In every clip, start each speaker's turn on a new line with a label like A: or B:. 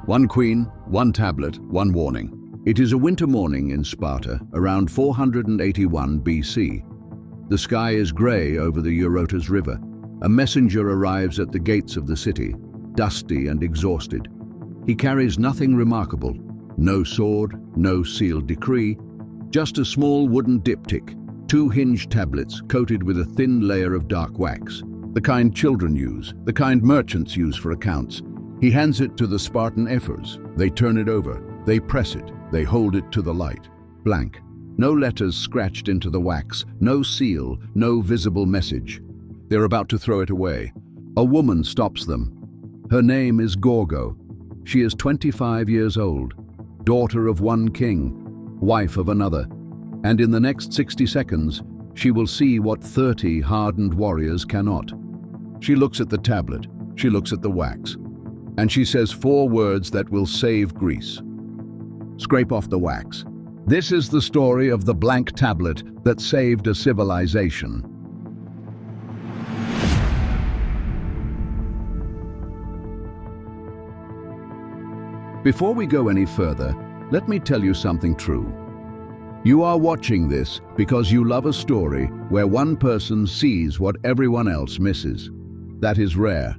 A: One queen, one tablet, one warning. It is a winter morning in Sparta, around 481 BC. The sky is grey over the Eurotas River. A messenger arrives at the gates of the city, dusty and exhausted. He carries nothing remarkable. No sword, no sealed decree, just a small wooden diptych, 2 hinged tablets coated with a thin layer of dark wax, the kind children use, the kind merchants use for accounts. He hands it to the Spartan ephors. They turn it over, they press it, they hold it to the light. Blank. No letters scratched into the wax, no seal, no visible message. They're about to throw it away. A woman stops them. Her name is Gorgo. She is 25 years old, daughter of one king, wife of another, and in the next 60 seconds, she will see what 30 hardened warriors cannot. She looks at the tablet, she looks at the wax, and she says 4 words that will save Greece. Scrape off the wax. This is the story of the blank tablet that saved a civilization. Before we go any further, let me tell you something true. You are watching this because you love a story where one person sees what everyone else misses. That is rare.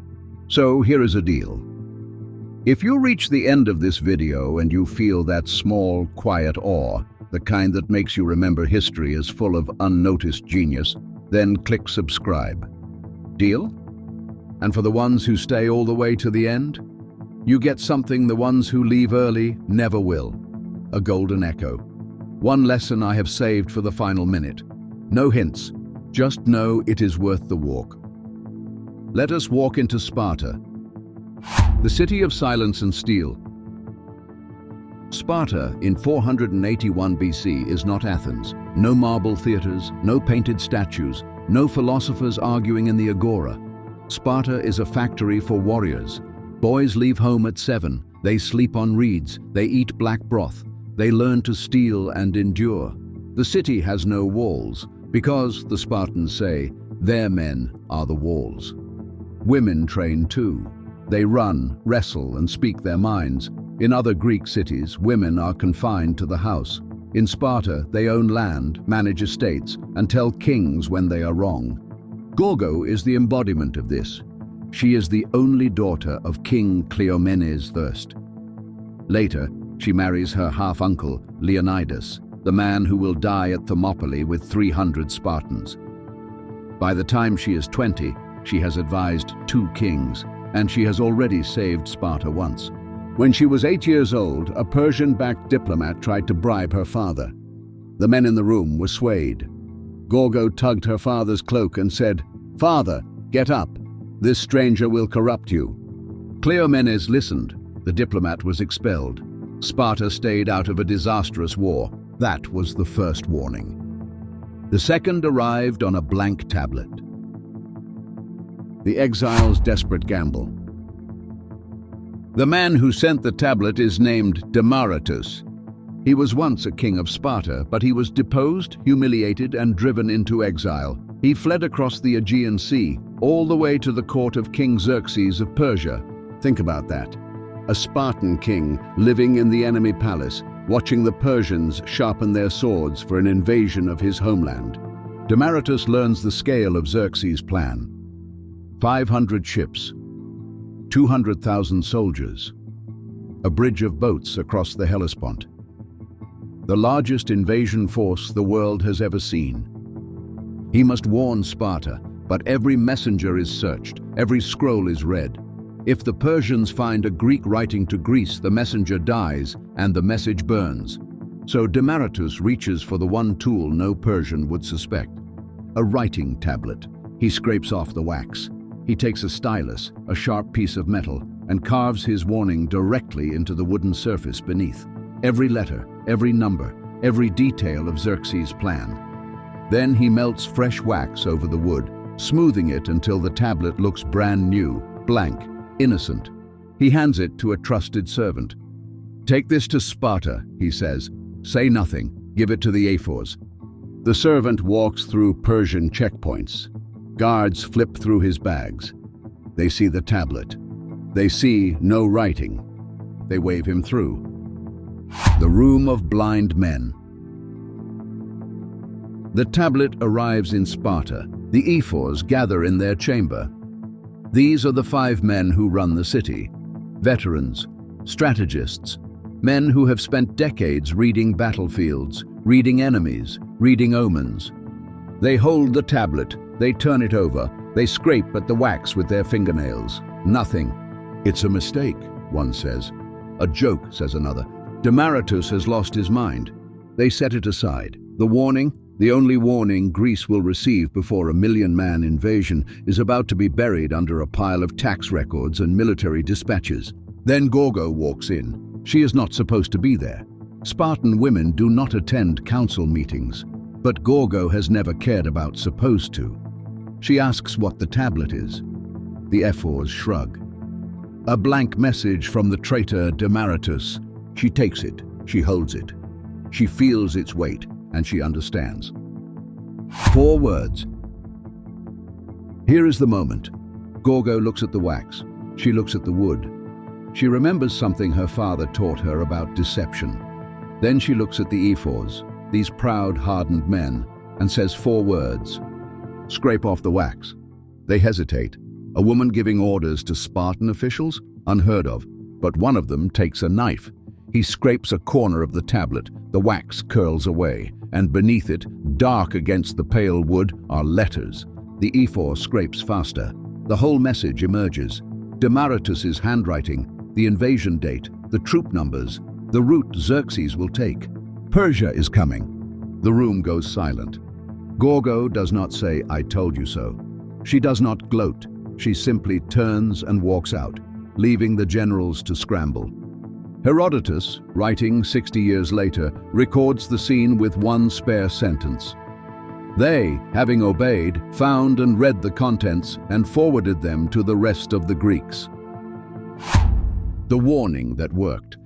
A: So here is a deal. If you reach the end of this video and you feel that small, quiet awe, the kind that makes you remember history as full of unnoticed genius, then click subscribe. Deal? And for the ones who stay all the way to the end, you get something the ones who leave early never will. A golden echo. One lesson I have saved for the final minute. No hints, just know it is worth the walk. Let us walk into Sparta, the city of silence and steel. Sparta in 481 BC is not Athens. No marble theaters, no painted statues, no philosophers arguing in the agora. Sparta is a factory for warriors. Boys leave home at 7. They sleep on reeds. They eat black broth. They learn to steal and endure. The city has no walls because, the Spartans say, their men are the walls. Women train too. They run, wrestle, and speak their minds. In other Greek cities, women are confined to the house. In Sparta, they own land, manage estates, and tell kings when they are wrong. Gorgo is the embodiment of this. She is the only daughter of King Cleomenes I. Later, she marries her half-uncle, Leonidas, the man who will die at Thermopylae with 300 Spartans. By the time she is 20, she has advised 2 kings, and she has already saved Sparta once. When she was 8 years old, a Persian-backed diplomat tried to bribe her father. The men in the room were swayed. Gorgo tugged her father's cloak and said, "Father, get up. This stranger will corrupt you." Cleomenes listened. The diplomat was expelled. Sparta stayed out of a disastrous war. That was the first warning. The second arrived on a blank tablet. The exile's desperate gamble. The man who sent the tablet is named Demaratus. He was once a king of Sparta, but he was deposed, humiliated, and driven into exile. He fled across the Aegean Sea, all the way to the court of King Xerxes of Persia. Think about that. A Spartan king living in the enemy palace, watching the Persians sharpen their swords for an invasion of his homeland. Demaratus learns the scale of Xerxes' plan. 500 ships, 200,000 soldiers, a bridge of boats across the Hellespont. The largest invasion force the world has ever seen. He must warn Sparta, but every messenger is searched, every scroll is read. If the Persians find a Greek writing to Greece, the messenger dies and the message burns. So Demaratus reaches for the one tool no Persian would suspect, a writing tablet. He scrapes off the wax. He takes a stylus, a sharp piece of metal, and carves his warning directly into the wooden surface beneath. Every letter, every number, every detail of Xerxes' plan. Then he melts fresh wax over the wood, smoothing it until the tablet looks brand new, blank, innocent. He hands it to a trusted servant. "Take this to Sparta," he says. "Say nothing. Give it to the ephors." The servant walks through Persian checkpoints. Guards flip through his bags. They see the tablet. They see no writing. They wave him through. The Room of Blind Men. The tablet arrives in Sparta. The ephors gather in their chamber. These are the 5 men who run the city. Veterans, strategists, men who have spent decades reading battlefields, reading enemies, reading omens. They hold the tablet, they turn it over, they scrape at the wax with their fingernails. Nothing. It's a mistake, one says. A joke, says another. Demaratus has lost his mind. They set it aside. The warning, the only warning Greece will receive before a 1,000,000-man invasion, is about to be buried under a pile of tax records and military dispatches. Then Gorgo walks in. She is not supposed to be there. Spartan women do not attend council meetings, but Gorgo has never cared about supposed to. She asks what the tablet is. The ephors shrug. A blank message from the traitor Demaratus. She takes it, she holds it. She feels its weight, and she understands. 4 words. Here is the moment. Gorgo looks at the wax. She looks at the wood. She remembers something her father taught her about deception. Then she looks at the ephors, these proud, hardened men, and says 4 words. Scrape off the wax. They hesitate. A woman giving orders to Spartan officials? Unheard of. But one of them takes a knife. He scrapes a corner of the tablet. The wax curls away, and beneath it, dark against the pale wood, are letters. The ephor scrapes faster. The whole message emerges. Demaratus's handwriting, the invasion date, the troop numbers, the route Xerxes will take. Persia is coming. The room goes silent. Gorgo does not say, "I told you so." She does not gloat. She simply turns and walks out, leaving the generals to scramble. Herodotus, writing 60 years later, records the scene with one spare sentence. They, having obeyed, found and read the contents and forwarded them to the rest of the Greeks. The warning that worked.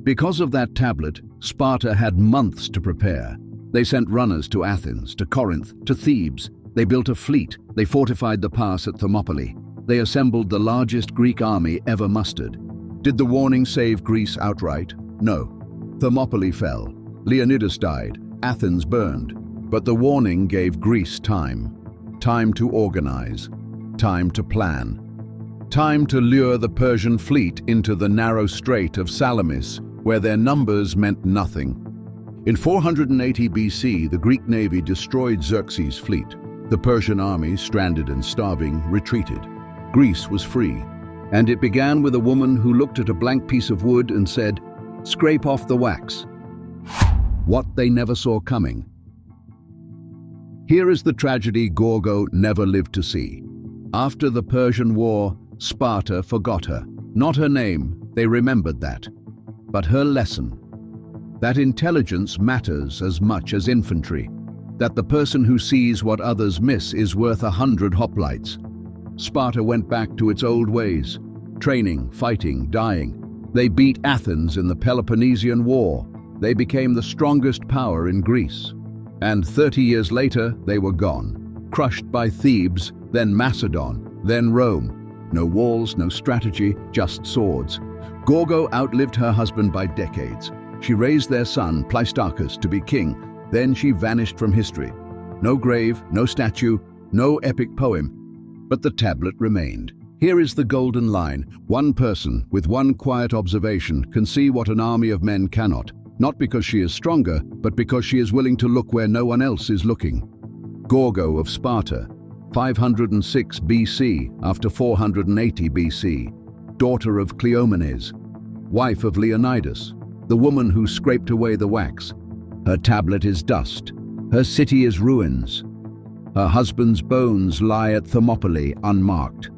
A: Because of that tablet, Sparta had months to prepare. They sent runners to Athens, to Corinth, to Thebes. They built a fleet. They fortified the pass at Thermopylae. They assembled the largest Greek army ever mustered. Did the warning save Greece outright? No. Thermopylae fell. Leonidas died. Athens burned. But the warning gave Greece time. Time to organize. Time to plan. Time to lure the Persian fleet into the narrow strait of Salamis, where their numbers meant nothing. In 480 BC, the Greek navy destroyed Xerxes' fleet. The Persian army, stranded and starving, retreated. Greece was free. And it began with a woman who looked at a blank piece of wood and said, "Scrape off the wax." What they never saw coming. Here is the tragedy Gorgo never lived to see. After the Persian War, Sparta forgot her. Not her name, they remembered that. But her lesson. That intelligence matters as much as infantry. That the person who sees what others miss is worth 100 hoplites. Sparta went back to its old ways. Training, fighting, dying. They beat Athens in the Peloponnesian War. They became the strongest power in Greece. And 30 years later, they were gone. Crushed by Thebes, then Macedon, then Rome. No walls, no strategy, just swords. Gorgo outlived her husband by decades. She raised their son, Pleistarchus, to be king. Then she vanished from history. No grave, no statue, no epic poem. But the tablet remained. Here is the golden line. One person, with one quiet observation, can see what an army of men cannot. Not because she is stronger, but because she is willing to look where no one else is looking. Gorgo of Sparta, 506 BC after 480 BC. Daughter of Cleomenes, wife of Leonidas, the woman who scraped away the wax. Her tablet is dust. Her city is ruins. Her husband's bones lie at Thermopylae unmarked.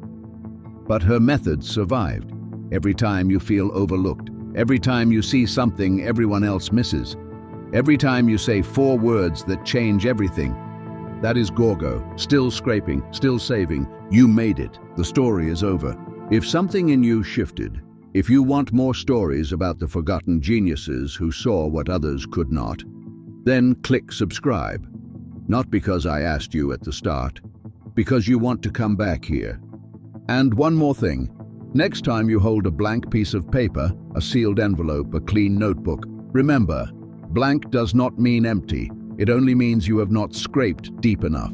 A: But her methods survived. Every time you feel overlooked, every time you see something everyone else misses, every time you say 4 words that change everything, that is Gorgo, still scraping, still saving. You made it. The story is over. If something in you shifted, if you want more stories about the forgotten geniuses who saw what others could not, then click subscribe. Not because I asked you at the start, because you want to come back here. And one more thing, Next time you hold a blank piece of paper, a sealed envelope, a clean notebook, remember, blank does not mean empty. It only means you have not scraped deep enough.